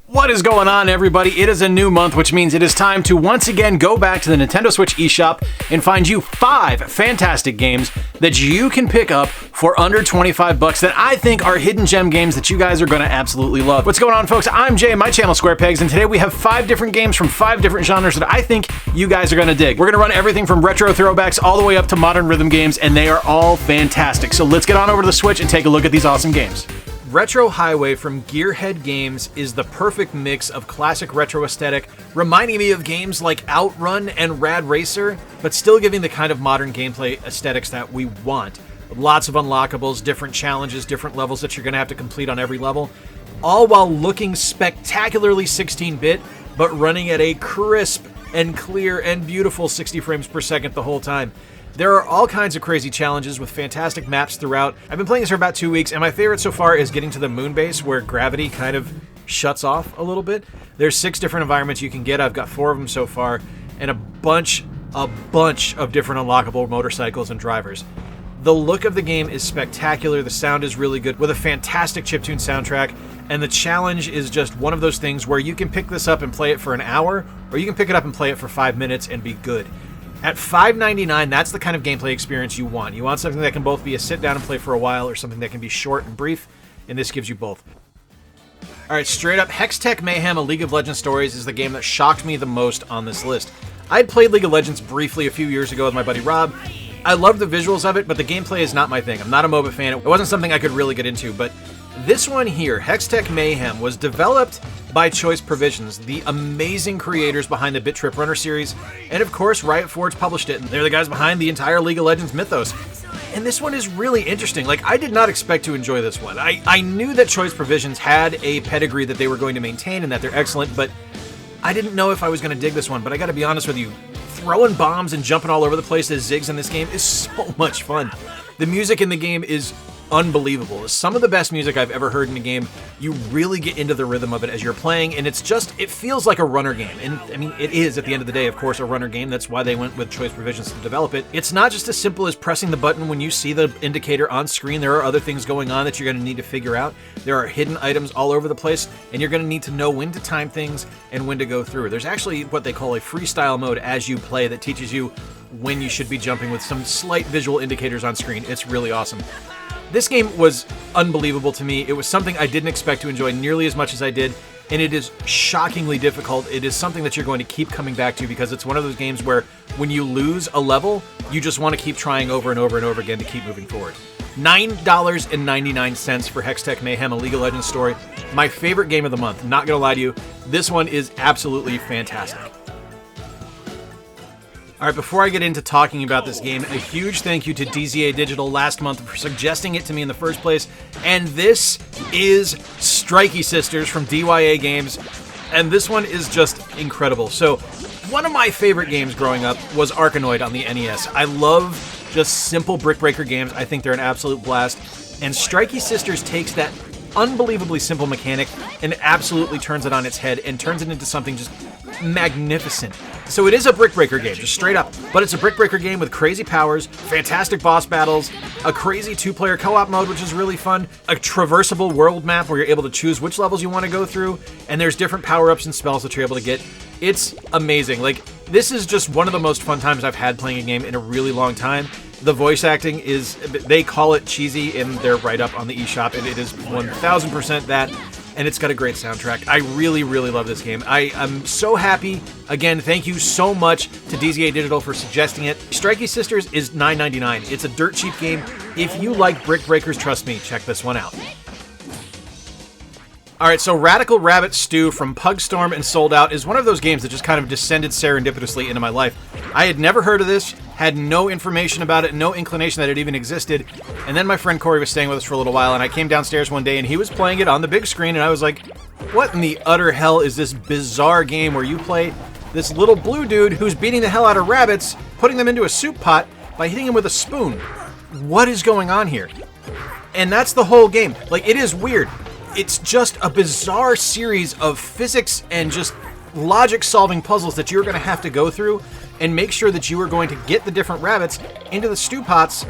What is going on, everybody? It is a new month, which means it is time to once again go back to the Nintendo Switch eShop and find you 5 fantastic games that you can pick up for under 25 bucks that I think are hidden gem games that you guys are going to absolutely love. What's going on, folks? I'm Jay, my channel Square Pegs, and today we have 5 different games from 5 different genres that I think you guys are going to dig. We're going to run everything from retro throwbacks all the way up to modern rhythm games, and they are all fantastic. So let's get on over to the Switch and take a look at these awesome games. Retro Highway from Gearhead Games is the perfect mix of classic retro aesthetic, reminding me of games like Outrun and Rad Racer, but still giving the kind of modern gameplay aesthetics that we want. Lots of unlockables, different challenges, different levels that you're going to have to complete on every level, all while looking spectacularly 16-bit, but running at a crisp and clear and beautiful 60 frames per second the whole time. There are all kinds of crazy challenges with fantastic maps throughout. I've been playing this for about 2 weeks, and my favorite so far is getting to the moon base where gravity kind of shuts off a little bit. There's 6 different environments you can get. I've got 4 of them so far, and a bunch of different unlockable motorcycles and drivers. The look of the game is spectacular. The sound is really good with a fantastic chiptune soundtrack, and the challenge is just one of those things where you can pick this up and play it for an hour, or you can pick it up and play it for 5 minutes and be good. At $5.99, that's the kind of gameplay experience you want. You want something that can both be a sit down and play for a while, or something that can be short and brief, and this gives you both. Alright, straight up, Hextech Mayhem, a League of Legends Stories is the game that shocked me the most on this list. I had played League of Legends briefly a few years ago with my buddy Rob. I love the visuals of it, but the gameplay is not my thing. I'm not a MOBA fan. It wasn't something I could really get into, but this one here, Hextech Mayhem, was developed by Choice Provisions, the amazing creators behind the Bit Trip Runner series, and of course Riot Forge published it, and they're the guys behind the entire League of Legends mythos. And this one is really interesting. Like, I did not expect to enjoy this one. I knew that Choice Provisions had a pedigree that they were going to maintain and that they're excellent, but I didn't know if I was going to dig this one. But I gotta be honest with you, throwing bombs and jumping all over the place as Ziggs in this game is so much fun. The music in the game is unbelievable. It's some of the best music I've ever heard in a game. You really get into the rhythm of it as you're playing, and it feels like a runner game. And I mean, it is at the end of the day, of course, a runner game. That's why they went with Choice Provisions to develop it. It's not just as simple as pressing the button when you see the indicator on screen. There are other things going on that you're going to need to figure out. There are hidden items all over the place, and you're going to need to know when to time things and when to go through. There's actually what they call a freestyle mode as you play that teaches you when you should be jumping with some slight visual indicators on screen. It's really awesome. This game was unbelievable to me. It was something I didn't expect to enjoy nearly as much as I did, and it is shockingly difficult. It is something that you're going to keep coming back to because it's one of those games where when you lose a level, you just want to keep trying over and over and over again to keep moving forward. $9.99 for Hextech Mayhem, a League of Legends story. My favorite game of the month. Not gonna lie to you, this one is absolutely fantastic. Alright, before I get into talking about this game, a huge thank you to DZA Digital last month for suggesting it to me in the first place, and this is Strikey Sisters from DYA Games, and this one is just incredible. So, one of my favorite games growing up was Arkanoid on the NES. I love just simple brick breaker games. I think they're an absolute blast, and Strikey Sisters takes that unbelievably simple mechanic and absolutely turns it on its head and turns it into something just magnificent. So it is a brick breaker game, just straight up, but it's a brick breaker game with crazy powers, fantastic boss battles, a crazy 2-player co-op mode, which is really fun, a traversable world map where you're able to choose which levels you want to go through, and there's different power-ups and spells that you're able to get. It's amazing. Like, this is just one of the most fun times I've had playing a game in a really long time. The voice acting is, they call it cheesy in their write-up on the eShop, and it is 1000% that, and it's got a great soundtrack. I really, really love this game. I am so happy. Again, thank you so much to DZA Digital for suggesting it. Strikey Sisters is $9.99. It's a dirt cheap game. If you like brick breakers, trust me, check this one out. Alright, so Radical Rabbit Stew from Pugstorm and Sold Out is one of those games that just kind of descended serendipitously into my life. I had never heard of this, had no information about it, no inclination that it even existed, and then my friend Corey was staying with us for a little while, and I came downstairs one day and he was playing it on the big screen, and I was like, what in the utter hell is this bizarre game where you play this little blue dude who's beating the hell out of rabbits, putting them into a soup pot by hitting them with a spoon? What is going on here? And that's the whole game. Like, it is weird. It's just a bizarre series of physics and just logic-solving puzzles that you're going to have to go through and make sure that you are going to get the different rabbits into the stew pots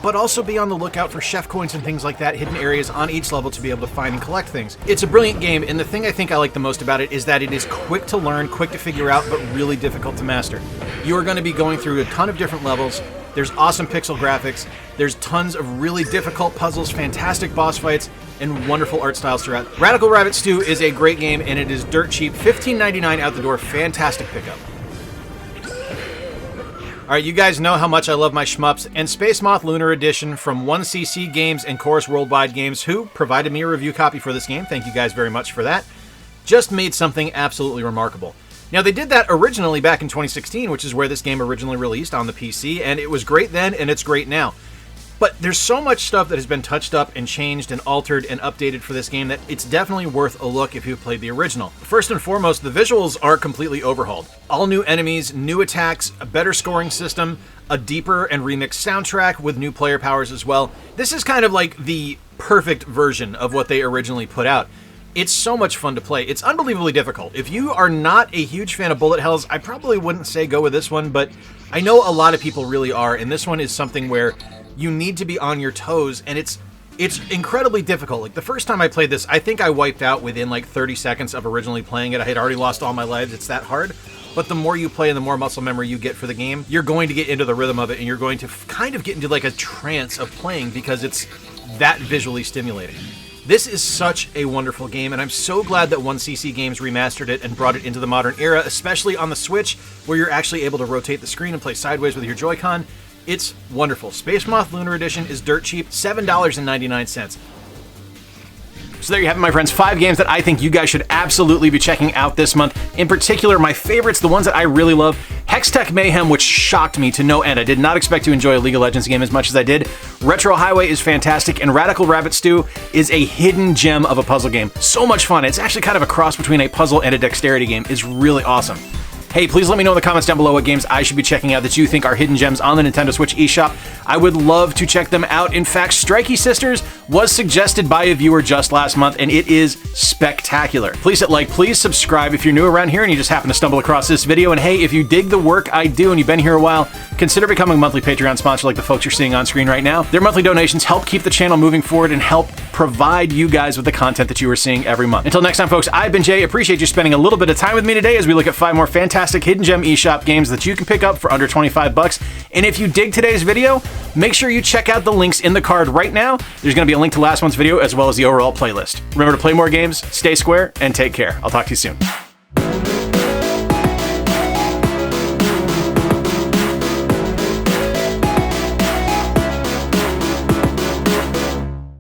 but also be on the lookout for chef coins and things like that, hidden areas on each level to be able to find and collect things. It's a brilliant game, and the thing I think I like the most about it is that it is quick to learn, quick to figure out, but really difficult to master. You are going to be going through a ton of different levels. There's awesome pixel graphics, there's tons of really difficult puzzles, fantastic boss fights, and wonderful art styles throughout. Radical Rabbit Stew is a great game, and it is dirt cheap, $15.99 out the door, fantastic pickup. Alright, you guys know how much I love my shmups, and Space Moth Lunar Edition from 1cc Games and Chorus Worldwide Games, who provided me a review copy for this game, thank you guys very much for that, just made something absolutely remarkable. Now, they did that originally back in 2016, which is where this game originally released on the PC, and it was great then, and it's great now. But there's so much stuff that has been touched up and changed and altered and updated for this game that it's definitely worth a look if you've played the original. First and foremost, the visuals are completely overhauled. All new enemies, new attacks, a better scoring system, a deeper and remixed soundtrack with new player powers as well. This is kind of like the perfect version of what they originally put out. It's so much fun to play. It's unbelievably difficult. If you are not a huge fan of bullet hells, I probably wouldn't say go with this one, but I know a lot of people really are, and this one is something where you need to be on your toes, and it's incredibly difficult. Like, the first time I played this, I think I wiped out within like 30 seconds of originally playing it. I had already lost all my lives. It's that hard. But the more you play and the more muscle memory you get for the game, you're going to get into the rhythm of it, and you're going to kind of get into like a trance of playing because it's that visually stimulating. This is such a wonderful game, and I'm so glad that 1cc Games remastered it and brought it into the modern era, especially on the Switch, where you're actually able to rotate the screen and play sideways with your Joy-Con. It's wonderful. Space Moth Lunar Edition is dirt cheap, $7.99. So there you have it, my friends. 5 games that I think you guys should absolutely be checking out this month. In particular, my favorites, the ones that I really love, Hextech Mayhem, which shocked me to no end. I did not expect to enjoy a League of Legends game as much as I did. Retro Highway is fantastic, and Radical Rabbit Stew is a hidden gem of a puzzle game. So much fun. It's actually kind of a cross between a puzzle and a dexterity game. It's really awesome. Hey, please let me know in the comments down below what games I should be checking out that you think are hidden gems on the Nintendo Switch eShop. I would love to check them out. In fact, Strikey Sisters was suggested by a viewer just last month, and it is spectacular. Please hit like, please subscribe if you're new around here and you just happen to stumble across this video. And hey, if you dig the work I do and you've been here a while, consider becoming a monthly Patreon sponsor like the folks you're seeing on screen right now. Their monthly donations help keep the channel moving forward and help provide you guys with the content that you are seeing every month. Until next time, folks, I've been Jay. Appreciate you spending a little bit of time with me today as we look at 5 more fantastic hidden gem eShop games that you can pick up for under 25 bucks. And if you dig today's video, make sure you check out the links in the card right now. There's going to be a link to last month's video as well as the overall playlist. Remember to play more games, stay square, and take care. I'll talk to you soon.